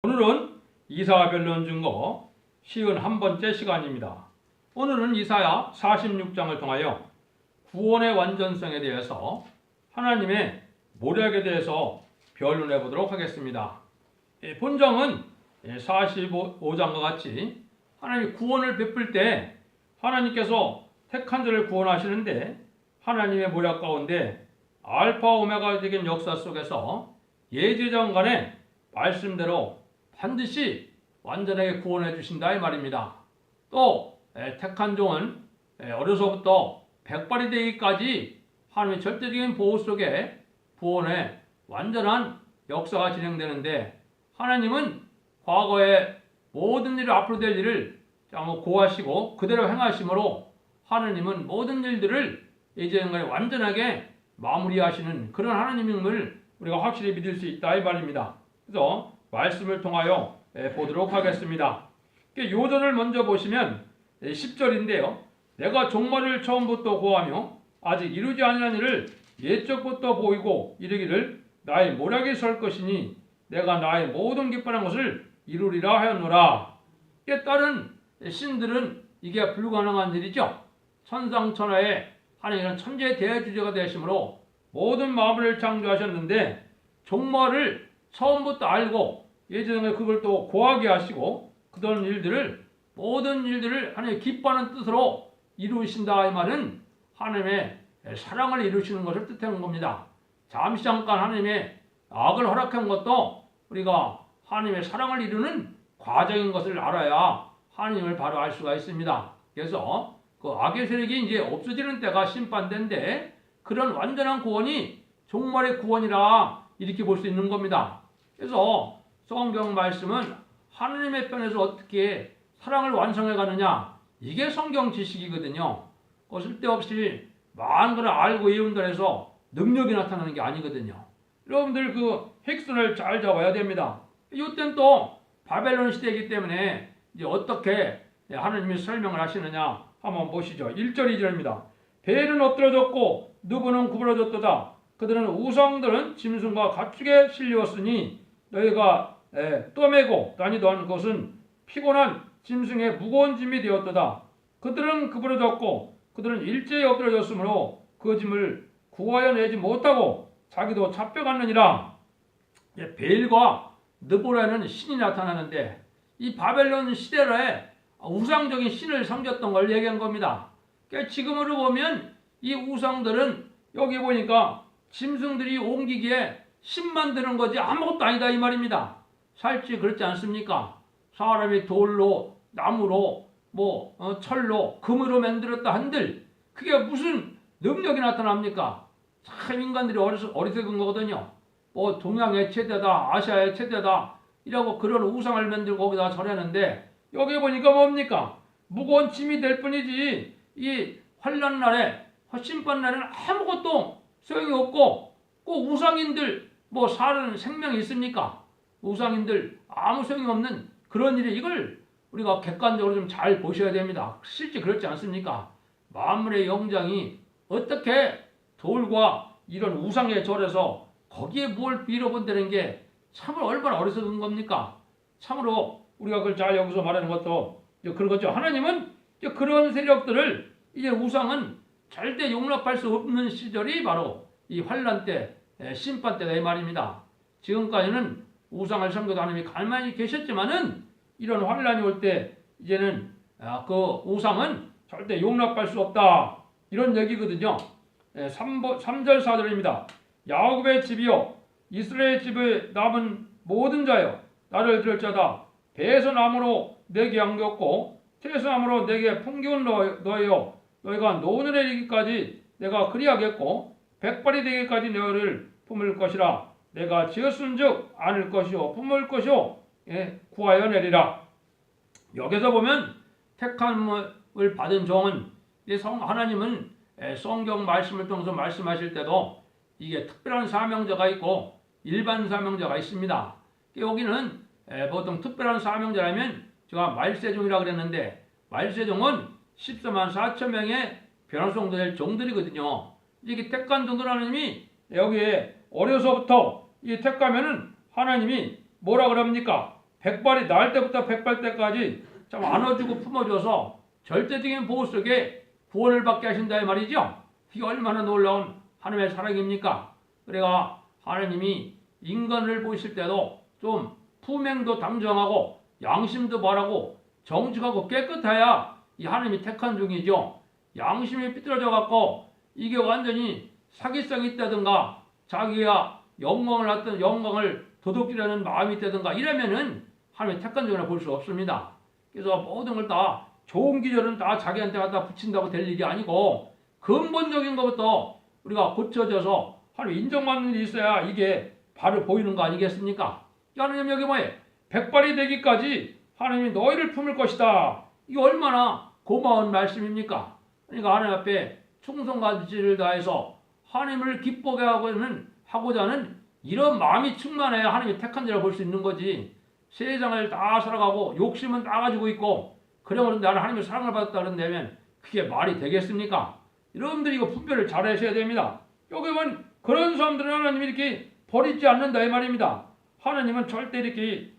오늘은 이사야 변론 증거 51번째 시간입니다. 오늘은 이사야 46장을 통하여 구원의 완전성에 대해서 하나님의 모략에 대해서 변론해 보도록 하겠습니다. 본정은 45장과 같이 하나님이 구원을 베풀 때 하나님께서 택한 자를 구원하시는데 하나님의 모략 가운데 알파 오메가적인 역사 속에서 예제장간의 말씀대로 반드시 완전하게 구원해 주신다 이 말입니다. 또 택한 종은 어려서부터 백발이 되기까지 하나님의 절대적인 보호 속에 구원의 완전한 역사가 진행되는데, 하나님은 과거의 모든 일을 앞으로 될 일을 고하시고 그대로 행하심으로 하나님은 모든 일들을 예전에 완전하게 마무리하시는 그런 하나님임을 우리가 확실히 믿을 수 있다 이 말입니다. 그래서 말씀을 통하여 보도록 하겠습니다. 요전을 먼저 보시면 10절인데요. 내가 종말을 처음부터 고하며 아직 이루지 아니한 일을 옛적부터 보이고 이르기를 나의 모략이 설 것이니 내가 나의 모든 기뻐하는 것을 이루리라 하였노라. 다른 신들은 이게 불가능한 일이죠. 천상천하에 하나님은 천재 대주제가 되심으로 모든 마음을 창조하셨는데 종말을 처음부터 알고 예전에 그걸 또 고하게 하시고 그런 일들을 모든 일들을 하나님의 기뻐하는 뜻으로 이루신다 이 말은 하나님의 사랑을 이루시는 것을 뜻하는 겁니다. 잠시 잠깐 하나님의 악을 허락한 것도 우리가 하나님의 사랑을 이루는 과정인 것을 알아야 하나님을 바로 알 수가 있습니다. 그래서 그 악의 세력이 이제 없어지는 때가 심판대인데 그런 완전한 구원이 종말의 구원이라 이렇게 볼 수 있는 겁니다. 그래서 성경 말씀은 하나님의 편에서 어떻게 사랑을 완성해 가느냐, 이게 성경 지식이거든요. 쓸데없이 많은 걸 알고 외운다 해서 능력이 나타나는 게 아니거든요. 여러분들 그 핵선을 잘 잡아야 됩니다. 이때는 또 바벨론 시대이기 때문에 이제 어떻게 하나님이 설명을 하시느냐 한번 보시죠. 1절 2절입니다. 벨은 엎드러졌고 누구는 구부러졌도다. 그들은 우상들은 짐승과 가축에 실렸으니 너희가 떠매고 다니던 것은 피곤한 짐승의 무거운 짐이 되었도다. 그들은 구부러졌고 그들은 일제히 엎드러졌으므로 그 짐을 구하여 내지 못하고 자기도 잡혀갔느니라. 벨과 느보라는 신이 나타나는데 이 바벨론 시대에 우상적인 신을 섬겼던 걸 얘기한 겁니다. 그러니까 지금으로 보면 이 우상들은 여기 보니까 짐승들이 옮기기에 신 만드는 거지 아무것도 아니다 이 말입니다. 살찌 그렇지 않습니까? 사람이 돌로 나무로 철로 금으로 만들었다 한들 그게 무슨 능력이 나타납니까? 참 인간들이 어리석은 거거든요. 동양의 최대다, 아시아의 최대다 이라고 그런 우상을 만들고 거기다 절하는데 여기 보니까 뭡니까? 무거운 짐이 될 뿐이지 이 환난 날에 심판 날에는 아무것도 소용이 없고 꼭 우상인들 사는 생명이 있습니까? 우상인들 아무 소용이 없는 그런 일이 이걸 우리가 객관적으로 좀 잘 보셔야 됩니다. 실제 그렇지 않습니까? 만물의 영장이 어떻게 돌과 이런 우상에 절해서 거기에 뭘 빌어본다는 게 참으로 얼마나 어리석은 겁니까? 참으로 우리가 그걸 잘 여기서 말하는 것도 그런 거죠. 하나님은 그런 세력들을 이제 우상은 절대 용납할 수 없는 시절이 바로 이 환난 때, 심판 때다 이 말입니다. 지금까지는 우상을 섬겨도 하나님이 가만히 계셨지만은 이런 환난이 올 때 이제는 그 우상은 절대 용납할 수 없다 이런 얘기거든요. 3절 4절입니다. 야곱의 집이요 이스라엘 집에 남은 모든 자여 나를 들을 자다. 배선나무로 내게 안겼고 태소나무로 내게 풍기운 너희여 너희가 노년에 이르기까지 내가 그리하겠고 백발이 되기까지 너희를 품을 것이라. 내가 지었은즉 안을 것이요 품을 것이요 구하여 내리라. 여기서 보면 택함을 받은 종은 하나님은 성경 말씀을 통해서 말씀하실 때도 이게 특별한 사명자가 있고 일반 사명자가 있습니다. 여기는 보통 특별한 사명자라면 제가 말세종이라고 그랬는데 말세종은 14만 4천 명의 변화성도 될 종들이거든요. 이게 택한 종들 하나님이 여기에 어려서부터 이 택하면은 하나님이 뭐라 그럽니까? 백발이 날 때부터 백발 때까지 참 안아주고 품어줘서 절대적인 보호 속에 구원을 받게 하신다 이 말이죠. 이게 얼마나 놀라운 하나님의 사랑입니까? 그래가 하나님이 인간을 보실 때도 좀 품행도 당정하고 양심도 바라고 정직하고 깨끗해야 이 하나님이 택한 중이죠. 양심이 삐뚤어져 갖고 이게 완전히 사기성이 있다든가 자기가 영광을 도둑질하는 마음이 있다든가 이러면은 하나님의 택한 중이라 볼 수 없습니다. 그래서 모든 걸 다 좋은 기절은 다 자기한테 갖다 붙인다고 될 일이 아니고 근본적인 것부터 우리가 고쳐져서 하나님 인정받는 일이 있어야 이게 바로 보이는 거 아니겠습니까? 하나님 여기 뭐예요? 백발이 되기까지 하나님이 너희를 품을 것이다. 이게 얼마나 고마운 말씀입니까? 그러니까 하나님 앞에 충성과 지를 다해서 하나님을 기쁘게 하고자 하는 이런 마음이 충만해야 하나님이 택한 자라 볼 수 있는 거지. 세상을 다 살아가고 욕심은 다 가지고 있고 그러면 나는 하나님의 사랑을 받았다 그런다면 그게 말이 되겠습니까? 여러분들이 이거 분별을 잘 하셔야 됩니다. 여기 보면 그런 사람들은 하나님이 이렇게 버리지 않는다 이 말입니다. 하나님은 절대 이렇게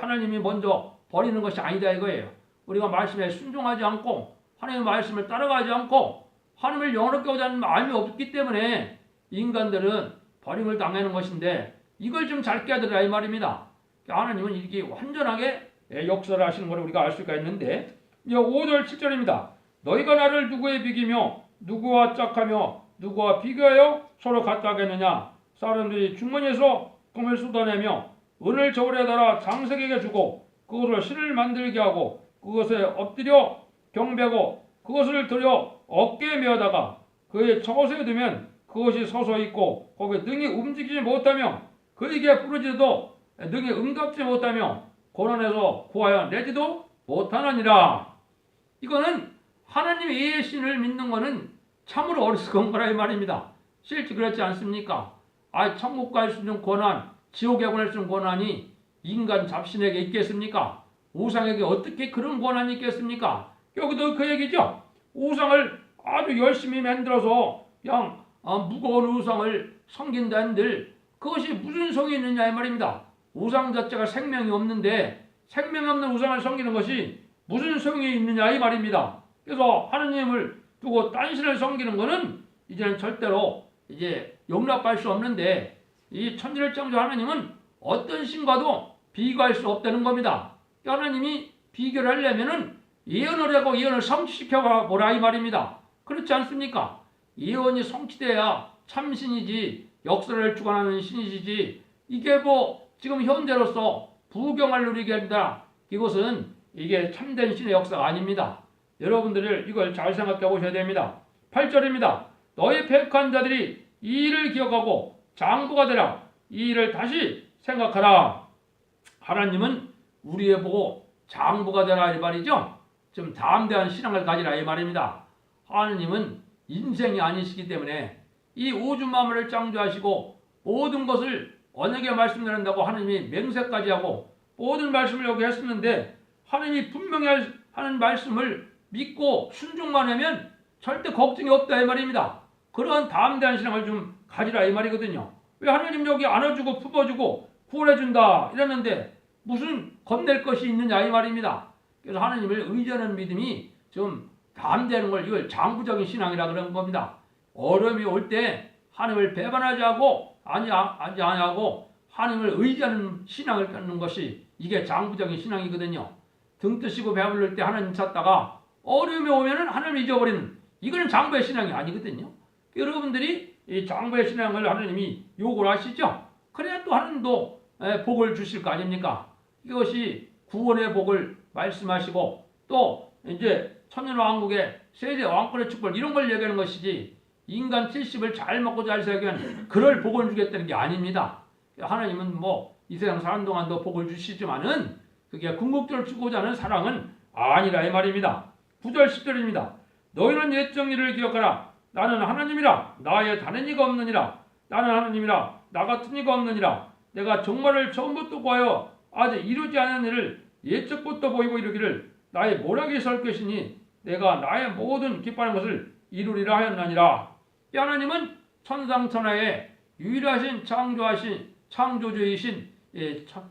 하나님이 먼저 버리는 것이 아니다 이거예요. 우리가 말씀에 순종하지 않고 하나님의 말씀을 따라가지 않고 하나님을 영원롭게 하고자 하는 마음이 없기 때문에 인간들은 버림을 당하는 것인데 이걸 좀 잘 깨달으라 이 말입니다. 하나님은 이렇게 완전하게 역사를 하시는 걸 우리가 알 수가 있는데 이제 5절 7절입니다. 너희가 나를 누구에 비기며 누구와 짝하며 누구와 비교하여 서로 같다 하겠느냐. 사람들이 주머니에서 금을 쏟아내며 은을 저울에 달아 장색에게 주고 그것을 신을 만들게 하고 그것에 엎드려 경배하고 그것을 들여 어깨에 메어다가 그의 처소에 두면 그것이 서서 있고 거기에 능히 움직이지 못하며 그에게 부르짖어도 능히 응답지 못하며 고난에서 구하여 내지도 못하느니라. 이거는 하나님의 신을 믿는 것은 참으로 어리석은 거라 이 말입니다. 실제 그렇지 않습니까? 천국 갈 수 있는 권한, 지옥에 보낼 수 있는 권한이 인간 잡신에게 있겠습니까? 우상에게 어떻게 그런 권한이 있겠습니까? 여기도 그 얘기죠. 우상을 아주 열심히 만들어서 그냥 무거운 우상을 섬긴다는들 그것이 무슨 성이 있느냐 이 말입니다. 우상 자체가 생명이 없는데 생명이 없는 우상을 섬기는 것이 무슨 성이 있느냐 이 말입니다. 그래서 하느님을 두고 딴 신을 섬기는 것은 이제는 절대로 이제 용납할 수 없는데 이 천지를 창조 하나님은 어떤 신과도 비교할 수 없다는 겁니다. 하나님이 비교를 하려면은 예언을 하고 예언을 성취시켜 보라 이 말입니다. 그렇지 않습니까? 예언이 성취돼야 참신이지 역사를 주관하는 신이지 이게 뭐 지금 현대로서 부경을 누리게 한다. 이것은 이게 참된 신의 역사가 아닙니다. 여러분들을 이걸 잘 생각해 보셔야 됩니다. 8절입니다. 너희 패역한 자들이 이 일을 기억하고 장부가 되라. 이 일을 다시 생각하라. 하나님은 우리의 보고 장부가 되라 이 말이죠. 좀 담대한 신앙을 가지라 이 말입니다. 하나님은 인생이 아니시기 때문에 이 우주 만물을 창조하시고 모든 것을 언약에 말씀드린다고 하나님이 맹세까지 하고 모든 말씀을 여기 했었는데 하나님이 분명히 하는 말씀을 믿고 순종만 하면 절대 걱정이 없다 이 말입니다. 그러한 담대한 신앙을 좀 가지라 이 말이거든요. 왜 하나님 여기 안아주고 품어주고 구원해준다 이랬는데 무슨 겁낼 것이 있느냐 이 말입니다. 그래서 하나님을 의지하는 믿음이 좀 담대한 걸 이걸 장부적인 신앙이라 그런 겁니다. 어려움이 올 때 하나님을 배반하지 않고 아니하고 하나님을 의지하는 신앙을 갖는 것이 이게 장부적인 신앙이거든요. 등 뜨시고 배불릴 때 하나님 찾다가 어려움이 오면은 하나님을 잊어버리는 이거는 장부의 신앙이 아니거든요. 여러분들이 이 장부의 신앙을 하나님이 요구를 하시죠. 그래야 또 하나님도 복을 주실 거 아닙니까? 이것이 구원의 복을 말씀하시고 또 이제 천년왕국의 세대 왕권의 축복 이런 걸 얘기하는 것이지 인간 70을 잘 먹고 잘 살면 그럴 복을 주겠다는 게 아닙니다. 하나님은 뭐 이 세상 사는 동안도 복을 주시지만은 그게 궁극적으로 주고자 하는 사랑은 아니라 이 말입니다. 9절 10절입니다. 너희는 옛 정의를 기억하라. 나는 하나님이라. 나의 다른 이가 없느니라. 나는 하나님이라. 나 같은 이가 없느니라. 내가 종말을 처음부터 구하여 아직 이루지 않은 일을 예적부터 보이고 이루기를 나의 모략이 설 것이니 내가 나의 모든 기뻐하는 것을 이루리라 하였나니라. 이 하나님은 천상천하의 유일하신 창조주이신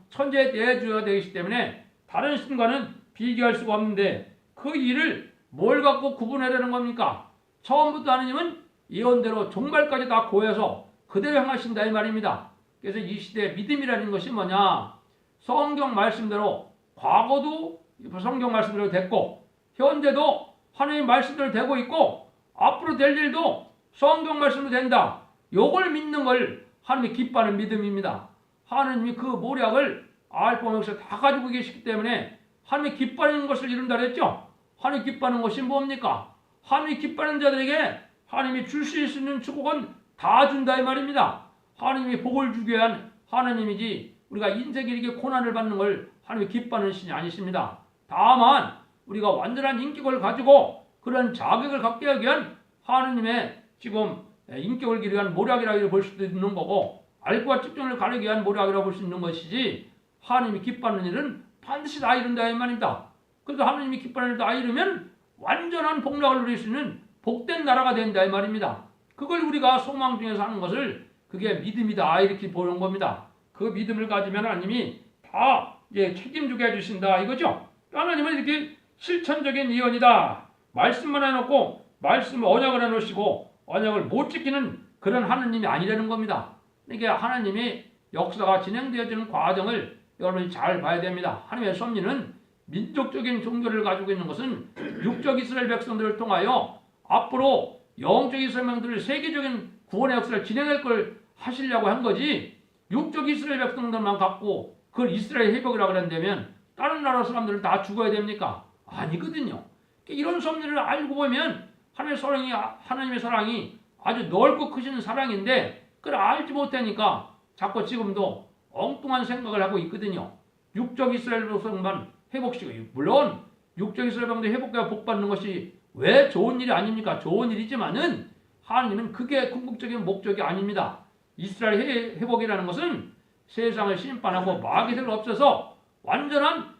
천재 대주가 되기 때문에 다른 신과는 비교할 수가 없는데 그 일을 뭘 갖고 구분하려는 겁니까? 처음부터 하느님은 예언대로 종말까지 다 고해서 그대로 행하신다 이 말입니다. 그래서 이 시대의 믿음이라는 것이 뭐냐? 성경 말씀대로 과거도 성경 말씀대로 됐고 현재도 하나님 말씀대로 되고 있고 앞으로 될 일도 성경 말씀으로 된다. 요걸 믿는 걸 하나님이 기뻐하는 믿음입니다. 하나님이 그 모략을 알파 오메가에서 다 가지고 계시기 때문에 하나님이 기뻐하는 것을 이룬다 그랬죠. 하나님이 기뻐하는 것이 뭡니까? 하나님이 기뻐하는 자들에게 하나님이 줄 수 있는 축복은 다 준다 이 말입니다. 하나님이 복을 주기 위한 하나님이지 우리가 인생에 이렇게 고난을 받는 걸 하나님이 기뻐하는 신이 아니십니다. 다만 우리가 완전한 인격을 가지고 그런 자격을 갖게 하기 위한 하나님의 지금 인격을 기르기 위한 모략이라고 볼 수도 있는 거고 알과 집중을 가르기 위한 모략이라고 볼 수 있는 것이지 하나님이 기뻐하는 일은 반드시 다 이룬다 이 말입니다. 그래서 하나님이 기뻐하는 일을 다 이루면 완전한 복락을 누릴 수 있는 복된 나라가 된다 이 말입니다. 그걸 우리가 소망 중에 사는 것을 그게 믿음이다 이렇게 보는 겁니다. 그 믿음을 가지면 하나님이 다 책임지게 해주신다 이거죠. 하나님은 이렇게 실천적인 예언이다. 말씀만 해놓고 말씀을 언약을 해놓으시고 언약을 못 지키는 그런 하나님이 아니라는 겁니다. 이게 하나님이 역사가 진행되어지는 과정을 여러분이 잘 봐야 됩니다. 하나님의 섭리는 민족적인 종교를 가지고 있는 것은 육적 이스라엘 백성들을 통하여 앞으로 영적 이스라엘 백성들을 세계적인 구원의 역사를 진행할 걸 하시려고 한 거지 육적 이스라엘 백성들만 갖고 그걸 이스라엘 회복이라고 그런다면 다른 나라 사람들은 다 죽어야 됩니까? 아니거든요. 이런 섭리를 알고 보면 하나님의 사랑이 아주 넓고 크신 사랑인데 그걸 알지 못하니까 자꾸 지금도 엉뚱한 생각을 하고 있거든요. 육적 이스라엘 백성만 회복시키고 물론 육적 이스라엘 백성들 회복과 복받는 것이 왜 좋은 일이 아닙니까? 좋은 일이지만은 하나님은 그게 궁극적인 목적이 아닙니다. 이스라엘 회복이라는 것은 세상을 심판하고 마귀들을 없애서 완전한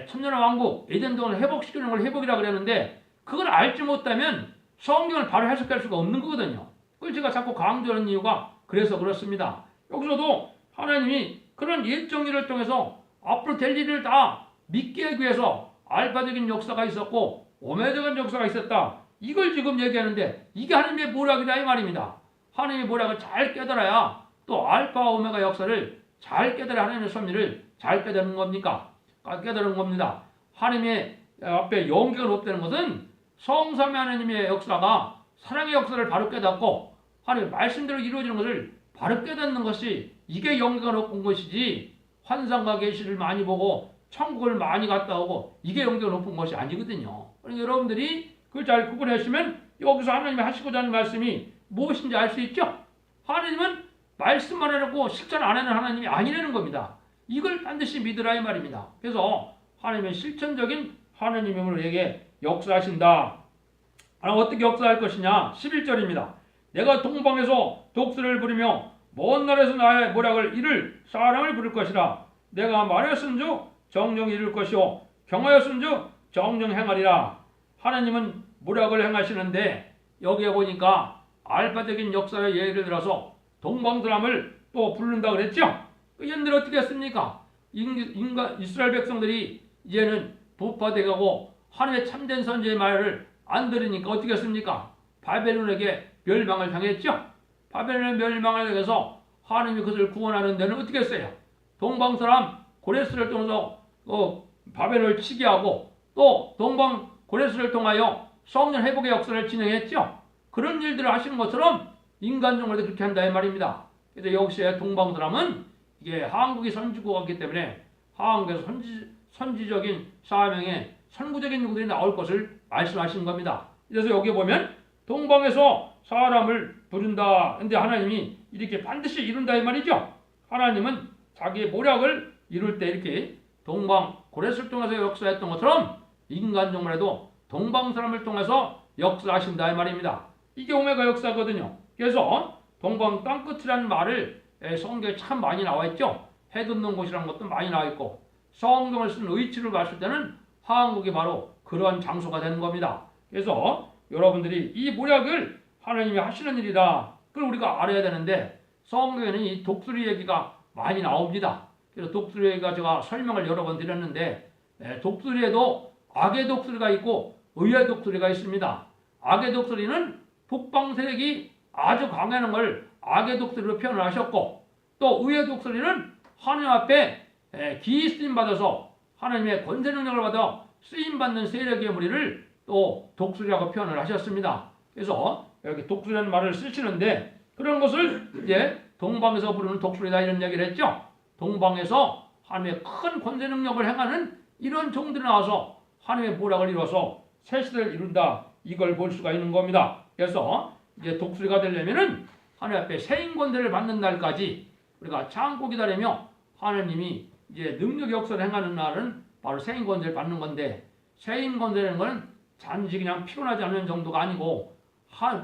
천년의 왕국 에덴 동안을 회복시키는 걸 회복이라고 그러는데 그걸 알지 못하면 성경을 바로 해석할 수가 없는 거거든요. 그걸 제가 자꾸 강조하는 이유가 그래서 그렇습니다. 여기서도 하나님이 그런 옛 정리를 통해서 앞으로 될 일을 다 믿게 하기 위해서 알파적인 역사가 있었고 오메가적인 역사가 있었다. 이걸 지금 얘기하는데 이게 하나님의 모략이다 이 말입니다. 하나님의 모략을 잘 깨달아야 또 알파 오메가 역사를 잘 깨달아 하나님의 섭리를 잘 깨달은 겁니까? 깨달은 겁니다. 하나님의 앞에 영계가 없다는 것은 성삼위 하나님의 역사가 사랑의 역사를 바로 깨닫고 하나님의 말씀대로 이루어지는 것을 바로 깨닫는 것이 이게 영계가 높은 것이지 환상과 계시를 많이 보고 천국을 많이 갔다 오고 이게 영계가 높은 것이 아니거든요. 그러니까 여러분들이 그걸 잘 구분하시면 여기서 하나님이 하시고자 하는 말씀이 무엇인지 알 수 있죠? 하나님은 말씀만 해놓고 실천 안 하는 하나님이 아니라는 겁니다. 이걸 반드시 믿으라 이 말입니다. 그래서 하나님의 실천적인 하나님이 우리에게 역사하신다. 어떻게 역사할 것이냐? 11절입니다. 내가 동방에서 독수리를 부리며 먼 나라에서 나의 모략을 이룰 사람을 부를 것이라. 내가 말하였은즉 정령 이룰 것이요 경하였은즉 정령 행하리라. 하나님은 모략을 행하시는데 여기에 보니까 알파적인 역사의 예를 들어서 동방사람을 또 부른다 그랬죠. 옛날에 어떻게 했습니까? 이스라엘 백성들이 이제는 부파되고 하나님의 참된 선지의 말을 안 들으니까 어떻게 했습니까? 바벨론에게 멸망을 당했죠. 바벨론의 멸망을 당해서 하나님이 그것을 구원하는 데는 어떻게 했어요? 동방사람 고레스를 통해서 바벨론을 치게 하고 또 동방 고레스를 통하여 성전 회복의 역사를 진행했죠. 그런 일들을 하시는 것처럼 인간적으로도 그렇게 한다 이 말입니다. 그래서 여기서의 동방사람은 이게 한국이 선지국이기 때문에 한국에서 선지적인 사명의 선구적인 누구들이 나올 것을 말씀하신 겁니다. 그래서 여기 보면 동방에서 사람을 부른다. 근데 하나님이 이렇게 반드시 이룬다 이 말이죠. 하나님은 자기의 모략을 이룰 때 이렇게 동방 고레스를 통해서 역사했던 것처럼 인간 종말에도 동방 사람을 통해서 역사하신다 이 말입니다. 이게 오메가 역사거든요. 그래서 동방 땅끝이라는 말을 성경에 참 많이 나와 있죠. 해 돋는 곳이라는 것도 많이 나와 있고 성경을 쓴 의치를 봤을 때는 한국이 바로 그러한 장소가 되는 겁니다. 그래서 여러분들이 이 모략을 하나님이 하시는 일이다. 그걸 우리가 알아야 되는데 성경에는 이 독수리 얘기가 많이 나옵니다. 그래서 독수리가 제가 설명을 여러 번 드렸는데 독수리에도 악의 독수리가 있고 의의 독수리가 있습니다. 악의 독수리는 북방 세력이 아주 강하는 걸 악의 독수리로 표현을 하셨고 또 의의 독수리는 하나님 앞에 기이 쓰임 받아서 하나님의 권세 능력을 받아 쓰임 받는 세력의 무리를 또 독수리라고 표현을 하셨습니다. 그래서 여기 독수리라는 말을 쓰시는데 그런 것을 이제 동방에서 부르는 독수리다 이런 얘기를 했죠. 동방에서 하나님의 큰 권세 능력을 행하는 이런 종들이 나와서 하나님의 보락을 이루어서 새 시대를 이룬다 이걸 볼 수가 있는 겁니다. 그래서 이제 독수리가 되려면은 하나님 앞에 세인 권세를 받는 날까지 우리가 참고 기다리며 하나님이 이제 능력 역사를 행하는 날은 바로 세인 권세를 받는 건데 세인 권세라는 건 단지 그냥 피곤하지 않는 정도가 아니고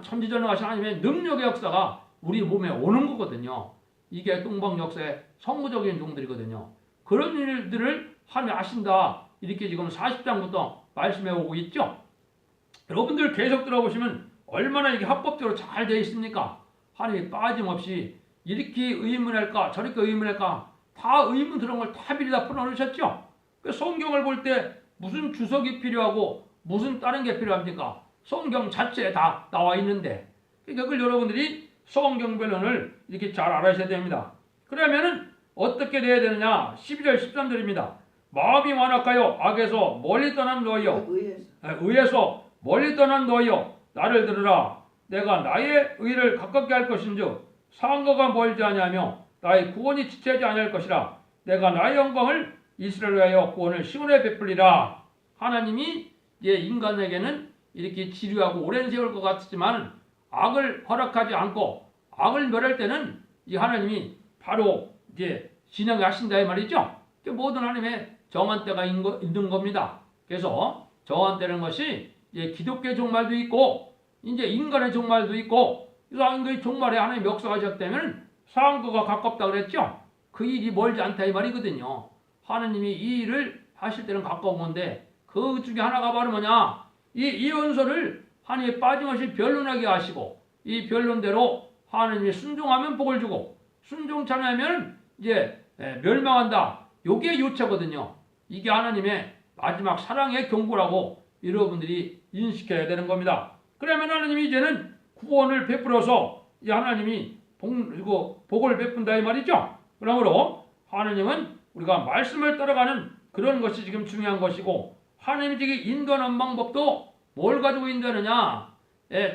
천지전능하신 하나님의 능력의 역사가 우리 몸에 오는 거거든요. 이게 동방 역사의 성무적인 종들이거든요. 그런 일들을 하나님이 하신다 이렇게 지금 40장부터 말씀해 오고 있죠. 여러분들 계속 들어보시면 얼마나 이게 합법적으로 잘 되어 있습니까? 하나님이 빠짐없이 이렇게 의문할까 저렇게 의문할까 다 의문 그런 걸 다 미리 다 풀어놓으셨죠. 성경을 볼 때 무슨 주석이 필요하고 무슨 다른 게 필요합니까? 성경 자체에 다 나와 있는데 그러니까 그걸 여러분들이 성경 변론을 이렇게 잘 알아셔야 됩니다. 그러면은 어떻게 돼야 되느냐? 12절 13절입니다. 마음이 완악하여 악에서 멀리 떠난 너희여 의에서 멀리 떠난 너희여 나를 들으라. 내가 나의 의를 가깝게 할 것인즉 상거가 멀지 아니하며 나의 구원이 지체하지 아니할 것이라. 내가 나의 영광을 이스라엘을 위하여 구원을 시온에 베풀리라. 하나님이 인간에게는 이렇게 지류하고 오랜 세월 것 같지만 악을 허락하지 않고 악을 멸할 때는 이 하나님이 바로 이제 진행하신다 이 말이죠. 모든 하나님의 정한 때가 있는 겁니다. 그래서 정한 때라는 것이 이제 기독교의 종말도 있고 이제 인간의 종말도 있고 인간의 종말에 하나님의 역사가 시작되면 상거가 가깝다 그랬죠. 그 일이 멀지 않다 이 말이거든요. 하나님이 이 일을 하실 때는 가까운 건데 그 중에 하나가 바로 뭐냐? 이 원서를 하나님이 빠짐없이 변론하게 하시고 이 변론대로 하나님이 순종하면 복을 주고 순종치 않으면 이제 멸망한다. 이게 요체거든요. 이게 하나님의 마지막 사랑의 경고라고 여러분들이 인식해야 되는 겁니다. 그러면 하나님이 이제는 구원을 베풀어서 이 하나님이 복을 베푼다 이 말이죠. 그러므로 하나님은 우리가 말씀을 따라가는 그런 것이 지금 중요한 것이고 하나님이 지금 인도하는 방법도 뭘 가지고 인도하느냐?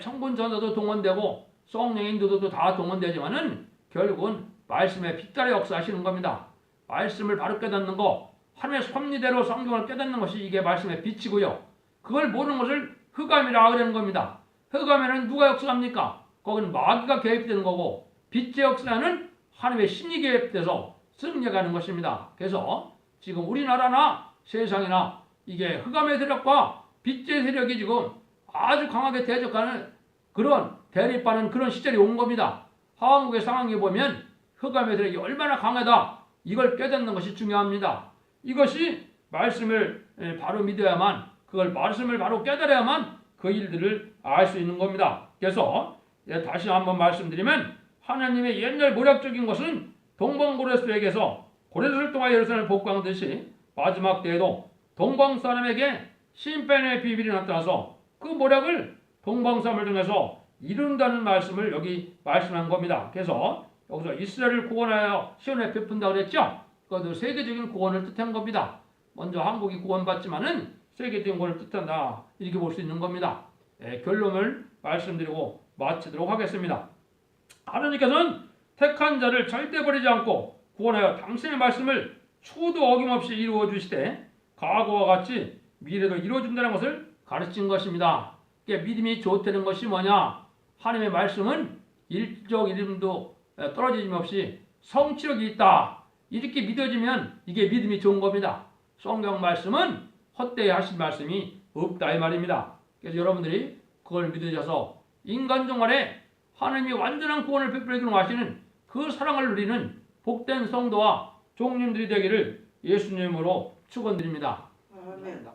천군 천사도 동원되고 성령의 인도도 다 동원되지만은 결국은 말씀의 빛깔의 역사하시는 겁니다. 말씀을 바로 깨닫는 거, 하나님의 섭리대로 성경을 깨닫는 것이 이게 말씀의 빛이고요. 그걸 모르는 것을 흑암이라 그러는 겁니다. 흑암에는 누가 역사합니까? 거기는 마귀가 개입되는 거고 빛의 역사는 하나님의 신이 개입돼서 승리하는 것입니다. 그래서 지금 우리나라나 세상이나 이게 흑암의 세력과 빛의 세력이 지금 아주 강하게 대적하는 그런 대립하는 그런 시절이 온 겁니다. 한국의 상황에 보면 흑암의 세력이 얼마나 강하다 이걸 깨닫는 것이 중요합니다. 이것이 말씀을 바로 믿어야만 그걸 말씀을 바로 깨달아야만 그 일들을 알 수 있는 겁니다. 그래서 다시 한번 말씀드리면 하나님의 옛날 모략적인 것은 동방고레스에게서 고레스를 통하여 예루살렘을 복광 듯이 마지막 때에도 동방 사람에게 심판의 비밀이 나타나서 그 모략을 동방 사람을 통해서 이룬다는 말씀을 여기 말씀한 겁니다. 그래서 여기서 이스라엘을 구원하여 시온에 베푼다 그랬죠. 그것도 세계적인 구원을 뜻한 겁니다. 먼저 한국이 구원받지만은 세계적인 구원을 뜻한다 이렇게 볼 수 있는 겁니다. 결론을 말씀드리고 마치도록 하겠습니다. 하나님께서는 택한 자를 절대 버리지 않고 구원하여 당신의 말씀을 추도 어김없이 이루어 주시되 과거와 같이 미래도 이루어 준다는 것을 가르친 것입니다. 믿음이 좋다는 것이 뭐냐? 하나님의 말씀은 일적 이름도 떨어짐 없이 성취력이 있다. 이렇게 믿어지면 이게 믿음이 좋은 겁니다. 성경 말씀은 헛되이 하신 말씀이 없다 이 말입니다. 그래서 여러분들이 그걸 믿으셔서 인간 종말에 하나님이 완전한 구원을 베풀어 하시는 그 사랑을 누리는 복된 성도와 종님들이 되기를 예수님으로 축원드립니다. 아멘.